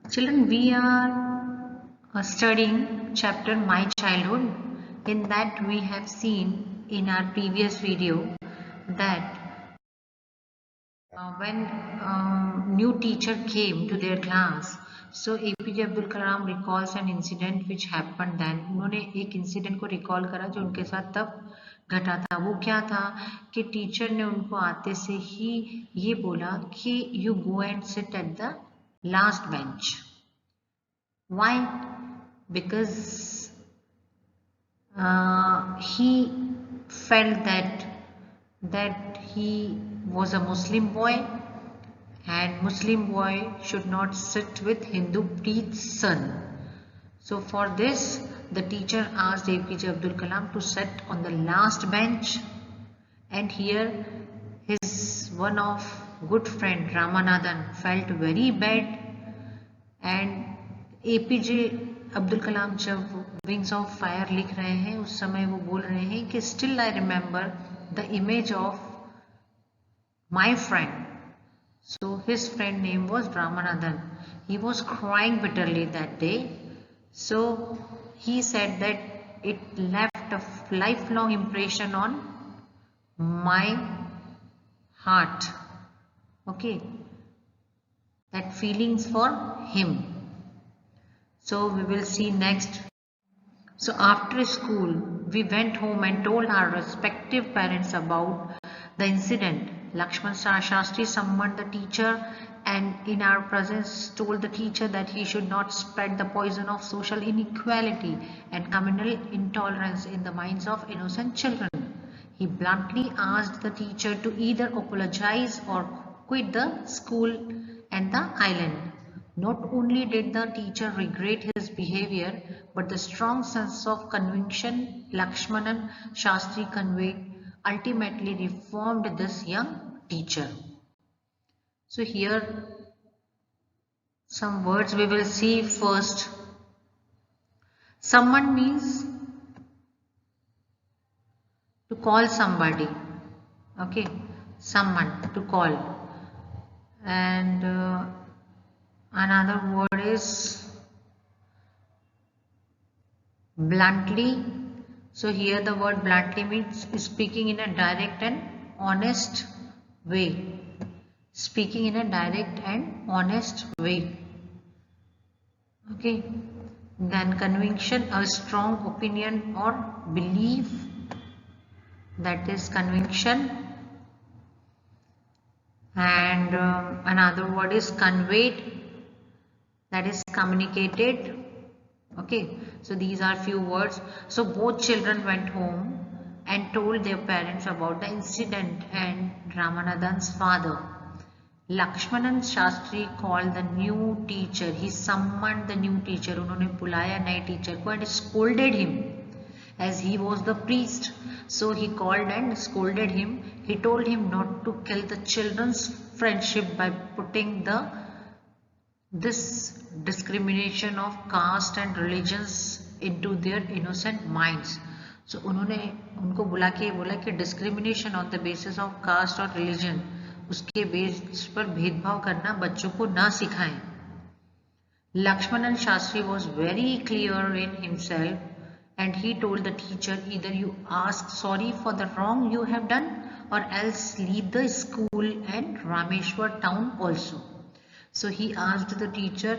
Children, we are studying chapter My Childhood. In that we have seen in our previous video that when new teacher came to their class, so APJ Abdul Kalam recalls an incident which happened then. उन्होंने एक incident को recall करा जो उनके साथ तब घटा था. वो क्या था कि टीचर ने उनको आते से ही ये बोला कि you go and sit at the last bench. Why? Because he felt that he was a Muslim boy and Muslim boy should not sit with Hindu priest's son. So for this, the teacher asked APJ Abdul Kalam to sit on the last bench, and here his one of good friend Ramanathan felt very bad, and APJ Abdul Kalam जब wings of fire लिख रहे हैं उस समय वो बोल रहे हैं कि still I remember the image of my friend. So his friend name was Ramanathan. He was crying bitterly that day. So he said that it left a lifelong impression on my heart. Okay, that feelings for him. So we will see next. So after school, we went home and told our respective parents about the incident. Lakshman Shastri summoned the teacher and in our presence told the teacher that he should not spread the poison of social inequality and communal intolerance in the minds of innocent children. He bluntly asked the teacher to either apologize or quit the school and the island. Not only did the teacher regret his behavior, but the strong sense of conviction Lakshmanan Shastri conveyed ultimately reformed this young teacher. So here some words we will see first. Summon means to call somebody. Okay, summon, to call. And another word is bluntly. So here the word bluntly means speaking in a direct and honest way. Speaking in a direct and honest way. Okay. Then conviction, a strong opinion or belief. That is conviction. And another word is conveyed. That is communicated. Okay, so these are few words. So both children went home and told their parents about the incident and Ramanathan's father. Lakshmanan Shastri called the new teacher. He summoned the new teacher. उन्होंने बुलाया नए teacher को and scolded him as he was the priest. So he called and scolded him. He told him not to kill the children's friendship by putting this discrimination of caste and religions into their innocent minds. So उन्होंने उनको बुला के बोला कि discrimination on the basis of caste और religion उसके base पर भेदभाव करना बच्चों को ना सिखाएं. Lakshmanan Shastri was very clear in himself and he told the teacher, either you ask sorry for the wrong you have done or else leave the school and Rameshwar town also. So he asked the teacher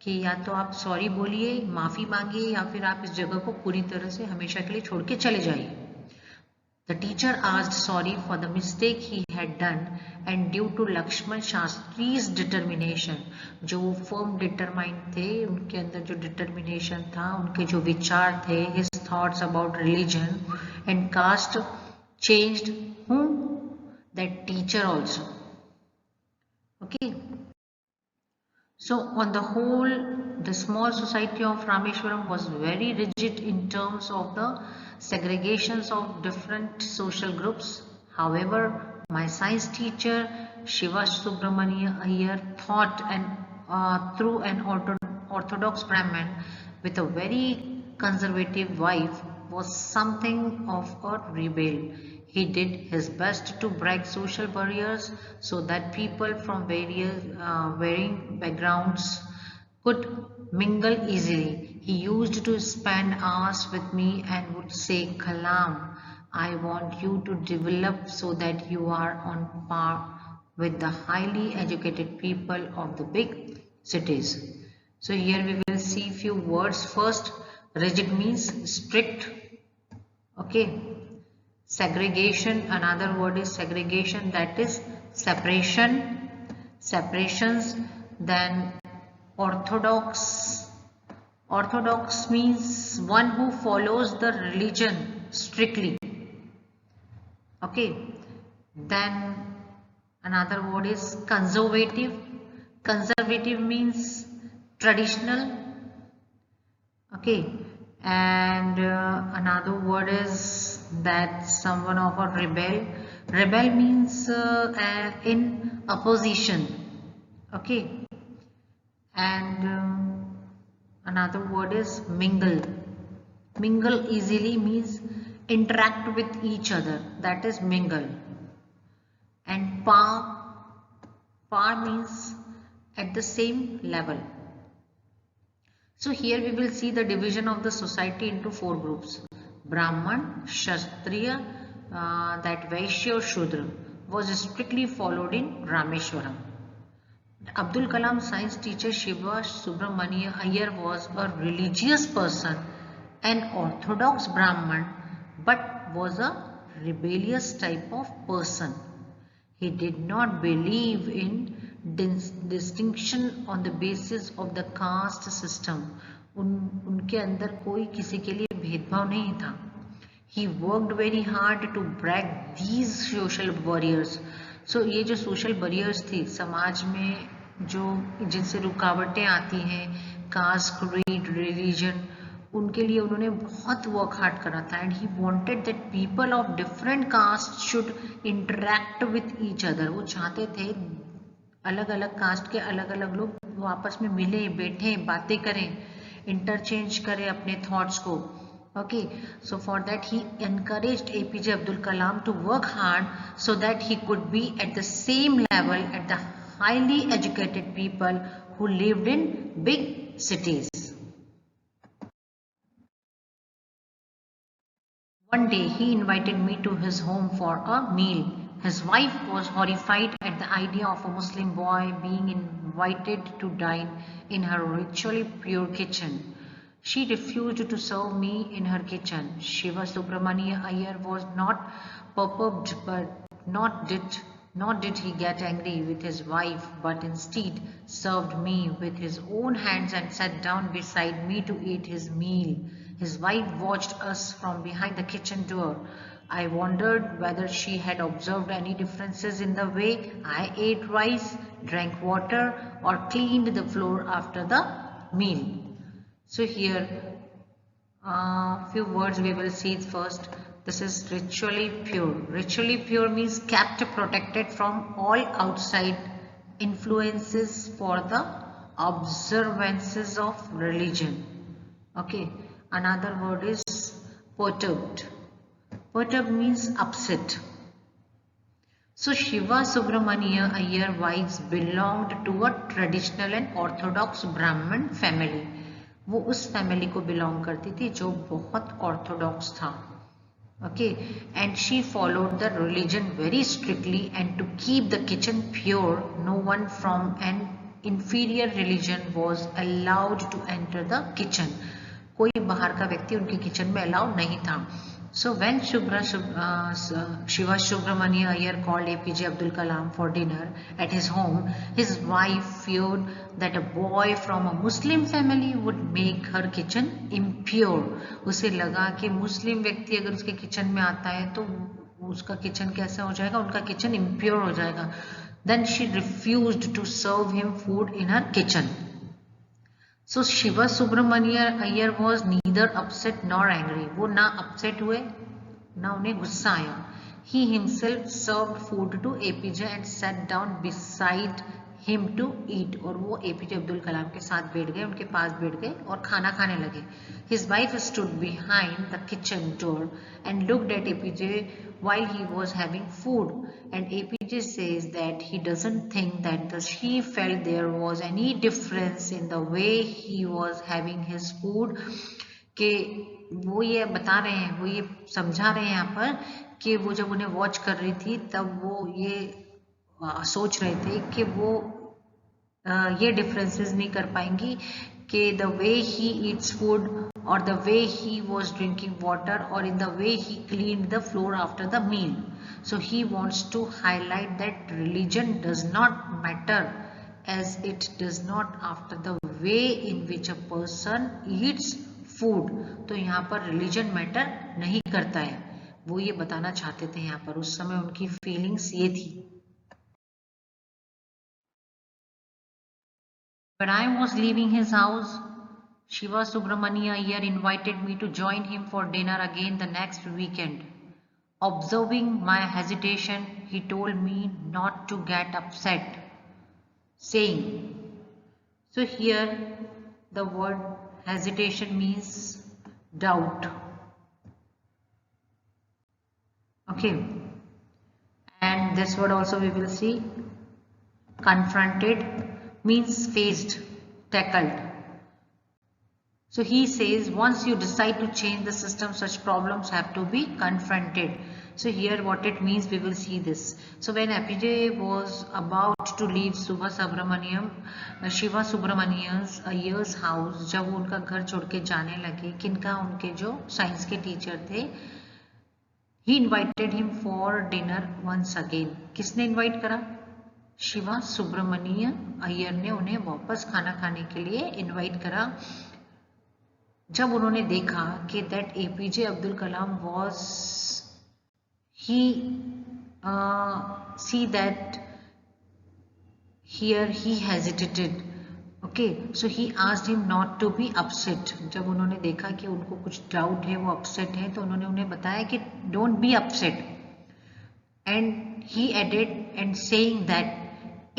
कि या तो आप sorry बोलिए, माफी मांगिए या फिर आप इस जगह को पूरी तरह से हमेशा के लिए छोड़ के चले जाइए. The teacher asked sorry for the mistake he had done and due to Lakshman Shastri's determination, जो firm determined थे, उनके अंदर जो determination था, उनके जो विचार थे, his thoughts about religion and caste changed whom? That teacher also. Okay. So on the whole, the small society of Rameshwaram was very rigid in terms of the segregations of different social groups. However, my science teacher Shiva Subramania Iyer thought through an orthodox Brahmin with a very conservative wife was something of a rebel. He did his best to break social barriers so that people from varying backgrounds could mingle easily. He used to spend hours with me and would say, Kalam, I want you to develop so that you are on par with the highly educated people of the big cities. So here we will see few words. First, rigid means strict. Okay. Segregation, another word is segregation, that is separation, separations. Then orthodox, orthodox means one who follows the religion strictly. Okay. Then another word is conservative. Conservative means traditional. Okay. And another word is that someone of a rebel. Rebel means in opposition. Okay. And another word is mingle. Mingle easily means interact with each other, that is mingle. And par means at the same level. So here we will see the division of the society into 4 groups. Brahman, Kshatriya, that Vaishya or Shudra was strictly followed in Rameshwaram. Abdul Kalam science teacher Shiva Subramania Iyer was a religious person, an orthodox Brahman, but was a rebellious type of person. He did not believe in distinction on the basis of the caste system. उनके अंदर कोई किसी के लिए भेदभाव नहीं था. He worked very hard to break these social barriers. So ये जो social barriers थी समाज में, जो जिनसे रुकावटें आती हैं, caste, creed, religion, उनके लिए उन्होंने बहुत वर्क हार्ड करा था. And he wanted that people of different caste should interact with each other. वो चाहते थे अलग अलग कास्ट के अलग अलग लोग आपस में मिले, बैठे, बातें करें, इंटरचेंज करें अपने थॉट्स को. Okay, so for that he encouraged APJ Abdul Kalam to work hard so that he could be at the same level at the highly educated people who lived in big cities. One day he invited me to his home for a meal. His wife was horrified at the idea of a Muslim boy being invited to dine in her ritually pure kitchen. She refused to serve me in her kitchen. Shiva Subramania Iyer was not perturbed, but not did he get angry with his wife, but instead served me with his own hands and sat down beside me to eat his meal. His wife watched us from behind the kitchen door. I wondered whether she had observed any differences in the way I ate rice, drank water, or cleaned the floor after the meal. So here few words we will see. First, this is ritually pure. Ritually pure means kept protected from all outside influences for the observances of religion. Okay. Another word is perturbed. Perturbed means upset. So Shiva Subramania Iyer wives belonged to a traditional and orthodox Brahmin family. वो उस family को belong करती थी जो बहुत Orthodox था. Okay, and she followed the religion very strictly, and to keep the kitchen pure, no one from an inferior religion was allowed to enter the kitchen. कोई बाहर का व्यक्ति उनके किचन में अलाउड नहीं था. So when Shiva Subramania Iyer called APJ Abdul Kalam for dinner at his home, his wife feared that a boy from a Muslim family would make her kitchen impure. उसे लगा कि मुस्लिम व्यक्ति अगर उसके kitchen में आता है तो उसका किचन कैसा हो जाएगा, उनका किचन impure हो जाएगा. Then she refused to serve him food in her kitchen. So Shiva Subramania Iyer was neither upset nor angry. वो ना upset हुए ना उन्हें गुस्सा आया. He himself served food to APJ and sat down beside him to eat. और वो APJ Abdul कलाम के साथ बैठ गए, उनके पास बैठ गए और खाना खाने लगे. His wife stood behind the kitchen door and looked at APJ while he was having food. And APJ APJ says that he doesn't think that he felt there was any difference in the way he was having his food, कि वो ये बता रहे हैं, वो ये समझा रहे हैं यहाँ पर कि वो जब उन्हें वॉच कर रही थी तब वो ये सोच रहे थे कि वो ये डिफरेंसेस नहीं कर पाएंगी कि the way he eats food और the way he was drinking water और in the way he clean the floor after the meal. So he wants to highlight that religion does not matter as it does not after the way in which a person eats food. तो यहाँ पर religion matter नहीं करता है, वो ये बताना चाहते थे यहाँ पर. उस समय उनकी फीलिंग्स ये थी. When I was leaving his house, Shiva Subramania Iyer invited me to join him for dinner again the next weekend. Observing my hesitation, he told me not to get upset, saying, so here the word hesitation means doubt. Okay, and this word also we will see. Confronted means faced, tackled. So he says once you decide to change the system, such problems have to be confronted. So here what it means, we will see this. So when APJ was about to leave Shiva Subramanian's Iyer's house, जब वो उनका घर छोड़ के जाने लगे, किनका, उनके जो साइंस के टीचर थे, he invited him for dinner once again. किसने इनवाइट करा? शिवा सुब्रमण्य अय्यर ने उन्हें वापस खाना खाने के लिए इनवाइट करा. जब उन्होंने देखा कि that APJ Abdul Kalam was he see that here he hesitated. Okay, so he asked him not to be upset. जब उन्होंने देखा कि उनको कुछ डाउट है, वो अपसेट है, तो उन्होंने उन्हें बताया कि don't be upset. And he added and saying that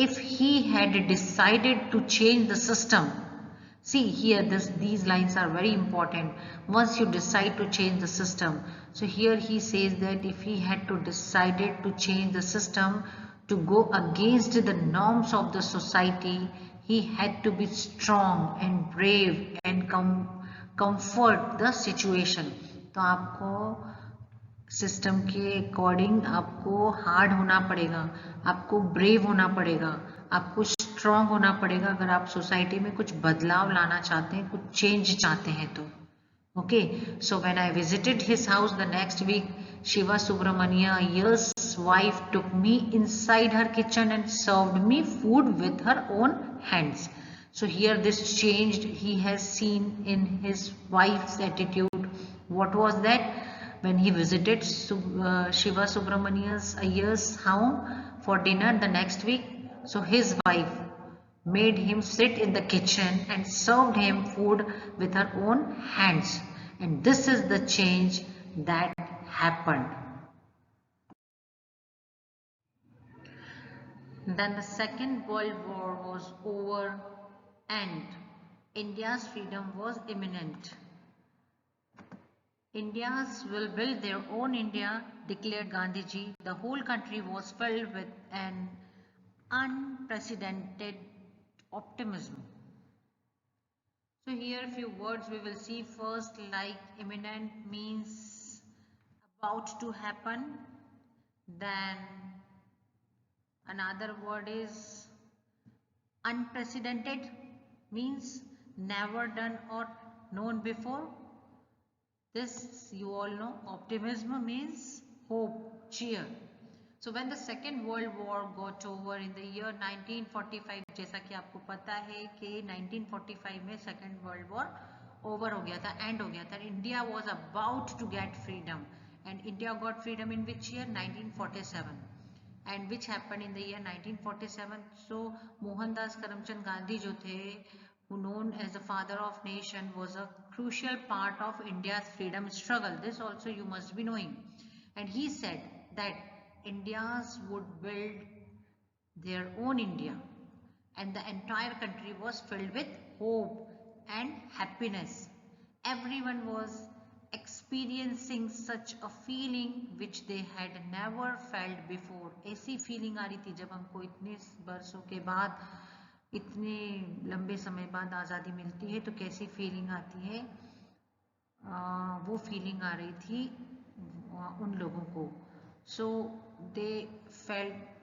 if he had decided to change the system, see here these lines are very important. Once you decide to change the system, so here he says that if he had to decided to change the system to go against the norms of the society, he had to be strong and brave and comfort the situation. तो आपको system के according आपको hard होना पड़ेगा, आपको brave होना पड़ेगा, आपको स्ट्रॉन्ग होना पड़ेगा अगर आप सोसाइटी में कुछ बदलाव लाना चाहते हैं, कुछ चेंज चाहते हैं तो. Okay, so when I visited his house the next week, Shiva Subramania Iyer's wife took me inside her kitchen and served me food with her own hands. So here this changed he has seen in his wife's attitude. What was that? When he visited Shiva Subramania's Iyengar's home for dinner the next week, so his wife made him sit in the kitchen and served him food with her own hands. And this is the change that happened. Then the Second World War was over and India's freedom was imminent. Indians will build their own India, declared Gandhiji. The whole country was filled with an unprecedented optimism. So here a few words we will see. First, like imminent means about to happen. Then another word is unprecedented, means never done or known before. This you all know. Optimism means hope, cheer. So when the Second World War got over in the year 1945, जैसा कि आपको पता है कि 1945 में Second World War over हो गया था, end हो गया था. India was about to get freedom, and India got freedom in which year? 1947. And which happened in the year 1947. So Mohandas Karamchand Gandhi जो थे, who known as the father of nation, was a crucial part of India's freedom struggle. This also you must be knowing. And he said that Indians would build their own India, and the entire country was filled with hope and happiness. Everyone was expecting experiencing such a feeling which they had never felt before. ऐसी feeling आ रही थी जब हमको इतने बरसों के बाद, इतने लंबे समय बाद आज़ादी मिलती है तो कैसी फीलिंग आती है, वो फीलिंग आ रही थी उन लोगों को. So they felt,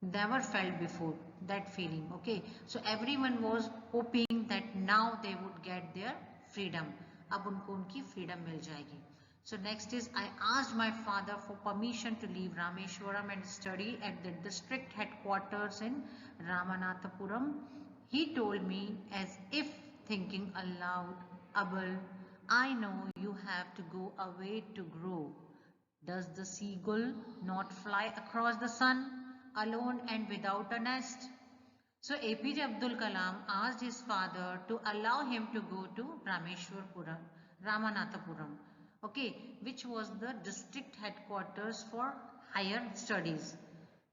never felt before that feeling. Okay, so everyone was hoping that now they would get their freedom. अब उनको उनकी freedom मिल जाएगी. So next is, I asked my father for permission to leave Rameshwaram and study at the district headquarters in Ramanathapuram. He told me as if thinking aloud, Abul, I know you have to go away to grow. Does the seagull not fly across the sun alone and without a nest? So APJ Abdul Kalam asked his father to allow him to go to Ramanathapuram, okay, which was the district headquarters for higher studies.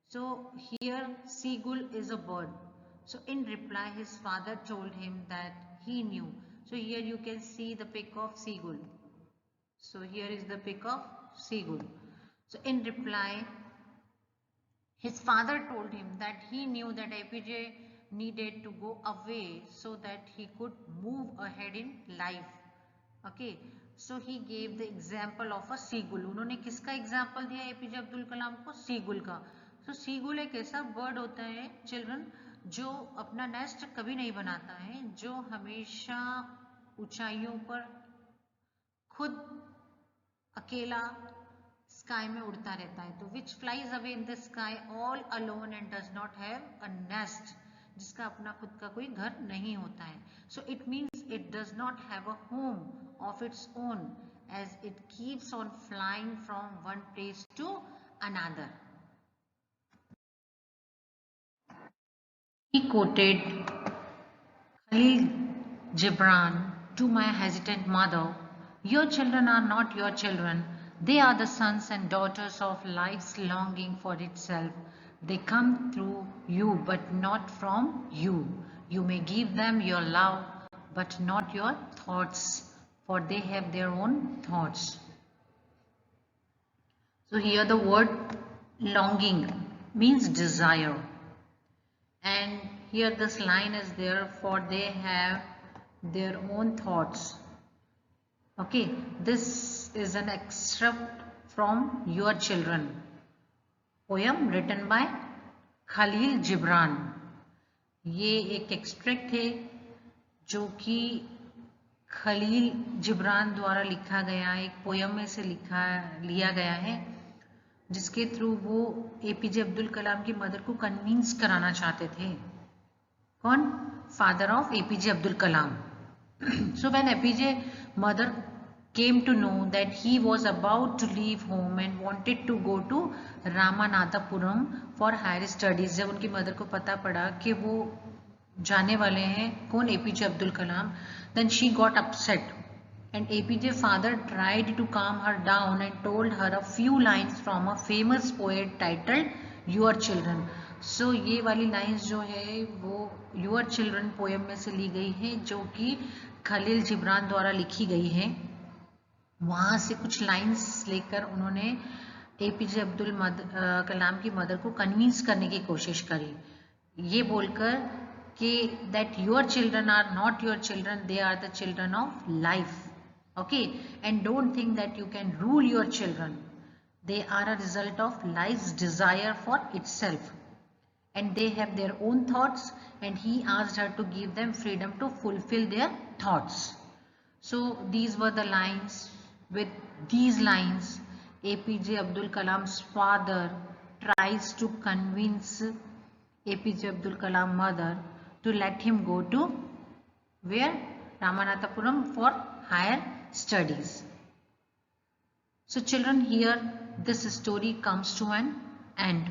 So here seagull is a bird. So in reply, his father told him that he knew. So here you can see the pic of seagull. So here is the pic of seagull. So in reply, his father told him that he knew that APJ needed to go away so that he could move ahead in life. Okay, so he gave the example of a seagull. उन्होंने किसका example दिया APJ Abdul कलाम को? seagull का. So seagull एक ऐसा bird होता है children जो अपना nest कभी नहीं बनाता है, जो हमेशा ऊंचाइयों पर खुद अकेला स्काई में उड़ता रहता है. तो which flies away in the sky all alone and does not have a nest, जिसका अपना खुद का कोई घर नहीं होता है. So it means it does not have a home of its own as it keeps on flying from one place to another. He quoted Khalil Gibran to my hesitant mother, "Your children are not your children. They are the sons and daughters of life's longing for itself. They come through you, but not from you. You may give them your love, but not your thoughts, for they have their own thoughts." So here the word longing means desire. And here this line is there, for they have their own thoughts. Okay, this is an extract from Your Children, poem written by Khalil Gibran. ये एक extract है जो कि खलील जिब्रान द्वारा लिखा गया एक poem में से लिया गया है, जिसके थ्रू वो एपीजे अब्दुल कलाम की मदर को कन्विंस कराना चाहते थे. कौन? Father of APJ Abdul Kalam. So when APJ mother came to know that he was about to leave home and wanted to go to Ramanathapuram for higher studies, जब उनकी मदर को पता पड़ा कि वो जाने वाले हैं, कौन? APJ Abdul Kalam, then she got upset and APJ father tried to calm her down and told her a few lines from a famous poet titled Your Children. So ये वाली लाइंस जो है वो Your Children पोएम में से ली गई है, जो कि खलील जिब्रान द्वारा लिखी गई है. वहाँ से कुछ लाइंस लेकर उन्होंने एपीजे अब्दुल कलाम की मदर को कन्विंस करने की कोशिश करी, ये बोलकर कि that your children are not your children, they are the children of life. Okay, and don't think that you can rule your children. They are a result of life's desire for itself, and they have their own thoughts, and he asked her to give them freedom to fulfill their thoughts. So these were the lines. With these lines, APJ Abdul Kalam's father tries to convince APJ Abdul Kalam mother to let him go to where? Ramanathapuram for higher studies. So children, here this story comes to an end.